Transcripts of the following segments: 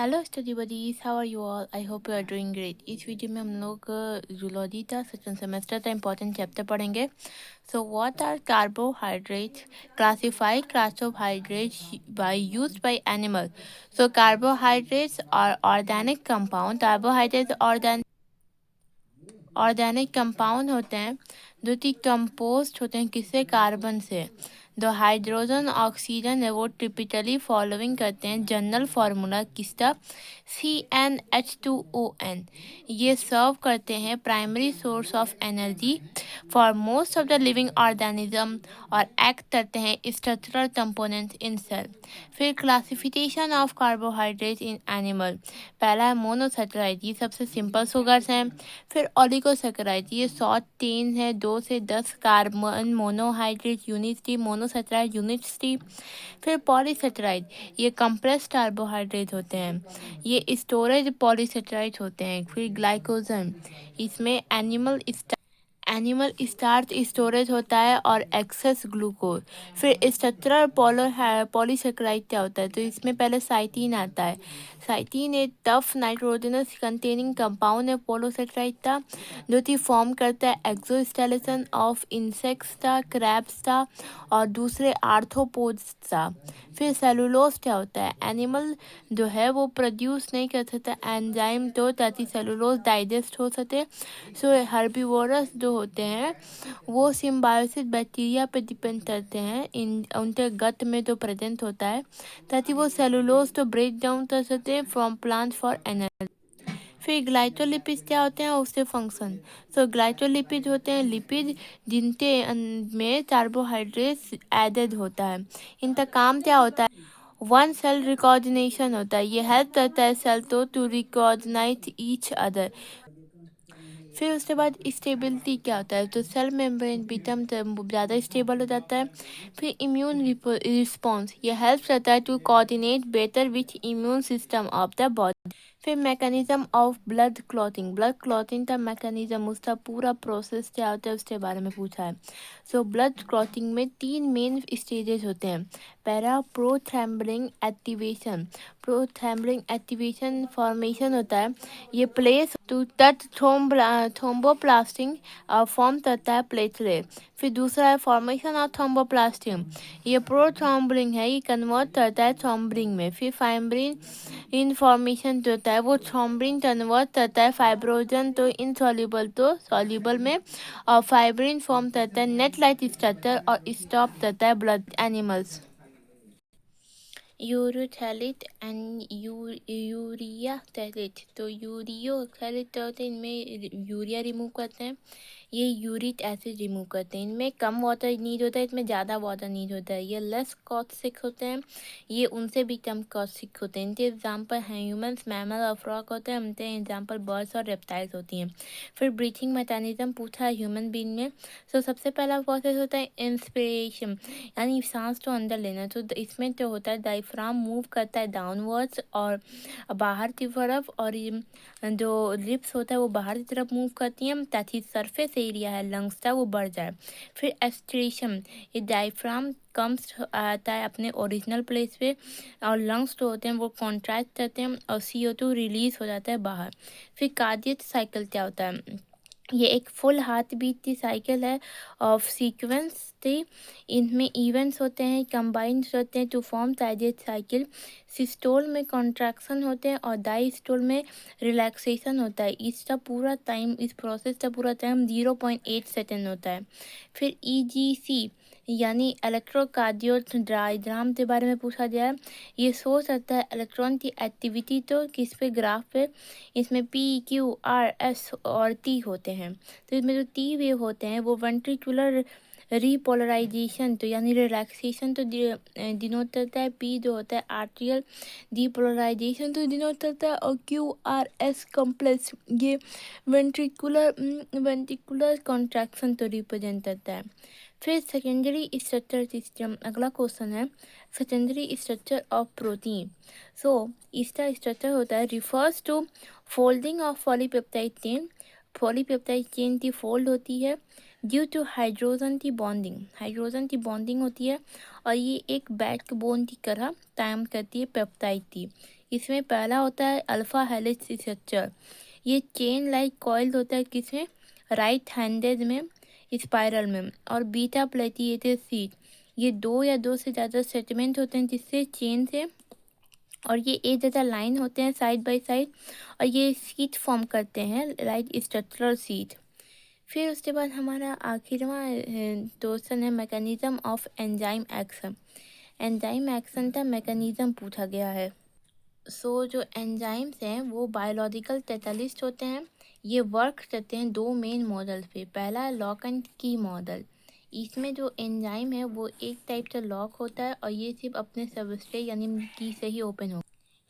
Hello study buddies, how are you all? I hope you are doing great. इस video में हम लोग zoology का सेकंड सेमेस्टर का इम्पोर्टेंट चैप्टर पढ़ेंगे। So what are carbohydrates? Classify carbohydrates by used by animal. So carbohydrates are organic compound. Carbohydrates organic compound होते हैं जो कि कंपोस्ट होते हैं किससे? कार्बन से। जो हाइड्रोजन ऑक्सीजन है वो टिपिकली फॉलोइंग करते हैं जनरल फार्मूला किसका? CnH2ON। ये सर्व करते हैं primary source of energy for most of the living organism और एक्ट करते हैं स्ट्रक्चरल कंपोनेंट्स इन सेल। फिर classification of carbohydrate in animal. पहला है मोनोसेकेराइड, ये सबसे सिंपल शुगर्स हैं। फिर ओलिगोसेकेराइड, ये शॉर्ट चेन है, 2 से 10 कार्बन मोनोहाइड्रेट यूनिट थी, मोनोसेकेराइड यूनिट्स थी। फिर पॉलीसेकेराइड, ये कंप्रेस्ड कार्बोहाइड्रेट होते हैं, ये स्टोरेज पॉलीसेकेराइड होते हैं। फिर ग्लाइकोजन, इसमें एनिमल स्टार्च स्टोरेज होता है और एक्सेस ग्लूकोज। फिर स्ट्रक्चरल पॉलीसेकेराइड क्या होता है? तो इसमें पहले साइटीन आता है। साइटीन एक टफ नाइट्रोजनस कंटेनिंग कंपाउंड है पॉलीसेकेराइड का, जो कि फॉर्म करता है एक्सोस्केलेटन ऑफ इंसेक्ट्स का, क्रैब्स का और दूसरे आर्थ्रोपोड्स का। फिर सेलुलोज क्या होता है? एनिमल जो है वो प्रोड्यूस नहीं कर सकता एंजाइम तो ताकि सेलुलोज डाइजेस्ट हो सके। सो हर्बीवोरस जो होते हैं वो सिम्बायोसिस बैक्टीरिया पे डिपेंड करते हैं, इन उनके गट में जो प्रेजेंट होता है, ताकि वो सेलुलोज तो ब्रेक डाउन कर सकते हैं फ्रॉम प्लांट फॉर एनर्जी। फिर ग्लाइकोलिपिड्स क्या होते हैं और उससे फंक्शन। सो ग्लाइकोलिपिड होते हैं लिपिड जिनके में कार्बोहाइड्रेट्स एडेड होता है। इनका काम क्या होता है? वन सेल रिकॉर्डिनेशन होता है, ये हेल्प करता है सेल तो टू रिकॉर्डिनाइट ईच अदर। फिर उसके बाद स्टेबिलिटी क्या होता है? तो सेल मेम्ब्रेन बीटम ज़्यादा स्टेबल हो जाता है। फिर इम्यून रिस्पॉन्स, ये हेल्प करता है to coordinate better with immune system of the body. फिर मैकेनिज्म ऑफ ब्लड क्लॉटिंग का मैकेनिज्म, उसका पूरा प्रोसेस क्या होता है उसके बारे में पूछा है। सो ब्लड क्लॉटिंग में 3 मेन स्टेजेस होते हैं। पहला prothrombin activation. Prothrombin activation formation होता है, ये place to touch thromboplastin form करता है प्लेटलेट। फिर दूसरा है फॉर्मेशन ऑफ थ्रोम्बोप्लास्टिन, ये प्रोथ्रम्बिंग है, ये कन्वर्ट करता है थ्रोम्बिन में। फिर फाइब्रिन इनफॉर्मेशन जो होता है वो थ्रोम्बिन कन्वर्ट करता है फाइब्रोजन तो इनसॉल्युबल तो सॉल्युबल में, और फाइब्रिन फॉर्म करता है नेट लाइट स्ट्रक्चर और स्टॉप करता है ब्लड एनिमल्स। यूरोथैलिट एंड यूरिया थैलिट। तो यूरियो थैलिट होते हैं, इनमें यूरिया रिमूव करते हैं, ये यूरिक एसिड रिमूव करते हैं। इनमें कम वाटर नीड होता है, इसमें ज़्यादा वाटर नीड होता है। ये लेस कॉस्टिक होते हैं, ये उनसे भी कम कॉस्टिक होते हैं। इनके एग्जाम्पल हैं ह्यूमंस, मैमल और फ्रॉग होते हैं, उनके एग्जाम्पल बर्ड्स और रेप्टाइल्स होती हैं। फिर ब्रीथिंग मैकेनिज्म पूछा है ह्यूमन बीइंग में। सो सबसे पहला प्रोसेस होता है इंस्पिरेशन, यानी सांस तो अंदर लेना। तो इसमें जो होता है डायफ्राम मूव करता है डाउनवर्ड्स और बाहर की तरफ, और ये जो लिप्स होता है वो बाहर की तरफ मूव करती हैं ताकि सरफेस एरिया है लंग्स का वो बढ़ जाए। फिर एक्सपिरेशन, ये डायफ्राम कम्स आता है अपने ओरिजिनल प्लेस पे, और लंग्स जो होते हैं वो कॉन्ट्रैक्ट करते हैं और CO2 रिलीज हो जाता है बाहर। फिर कार्डियक साइकिल क्या होता है? ये एक फुल हार्ट बीट की साइकिल है ऑफ सीक्वेंस थी। इनमें इवेंट्स होते हैं कंबाइंड होते हैं to form cardiac cycle. Systole में कॉन्ट्रैक्शन होते हैं और डायस्टोल में रिलैक्सेशन होता है। इसका पूरा टाइम, इस प्रोसेस का पूरा टाइम 0.8 सेकेंड होता है। फिर EGC यानी इलेक्ट्रोकार्डियोग्राम के बारे में पूछा गया है। ये शो करता है इलेक्ट्रॉन की एक्टिविटी तो किस पे? ग्राफ पे। इसमें P, Q, R, S और T होते हैं। तो इसमें जो T वेव होते हैं वो वेंट्रिकुलर रीपोलराइजेशन तो यानी रिलैक्सेशन तो डिनोट करता है। P जो होता है आर्टियल डीपोलराइजेशन तो डिनोट करता है, और QRS कॉम्प्लेक्स ये वेंट्रिकुलर कॉन्ट्रैक्शन तो रिप्रेजेंट करता है। फिर सेकेंडरी स्ट्रक्चर सिस्टम, अगला क्वेश्चन है secondary structure of protein. So इसका स्ट्रक्चर होता है refers to folding of polypeptide chain. Polypeptide chain की फोल्ड होती है ड्यू टू हाइड्रोजन की बॉन्डिंग होती है, और ये एक बैकबोन की तरह काम करती है पेप्टाइड की। इसमें पहला होता है अल्फा हेलिक्स स्ट्रक्चर। ये चेन लाइक कॉइल होता है किसमें, राइट हैंडेड में, स्पाइरल में। और बीटा प्लेटिएटेड सीट, ये दो या दो से ज़्यादा सेगमेंट होते हैं जिससे चेन से, और ये एक जैसा लाइन होते हैं साइड बाय साइड, और ये सीट फॉर्म करते हैं लाइक स्ट्रक्चरल सीट। फिर उसके बाद हमारा आखिरवां क्वेश्चन है mechanism of enzyme action. Enzyme action का मैकेनिज्म पूछा गया है। जो एंजाइम्स हैं वो बायोलॉजिकल कैटलिस्ट होते हैं। ये वर्क करते हैं दो मेन मॉडल पे। पहला है लॉक एंड की मॉडल। इसमें जो एंजाइम है वो एक टाइप से लॉक होता है और ये सिर्फ अपने सबस्ट्रेट यानी की से ही ओपन हो।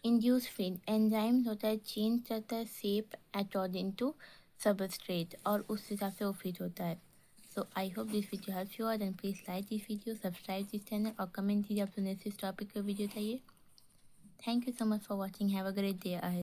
इंड्यूस फिन एंजाइम्स होता है चेंज करता है शेप अकॉर्डिंग टू सबस्ट्रेट और उस हिसाब से वो फिट होता है। So I hope this video help you out and please like this video, subscribe this channel और कमेंट कीजिए आपको नेक्स्ट टॉपिक का वीडियो चाहिए। Thank you so much for watching. Have a great day ahead.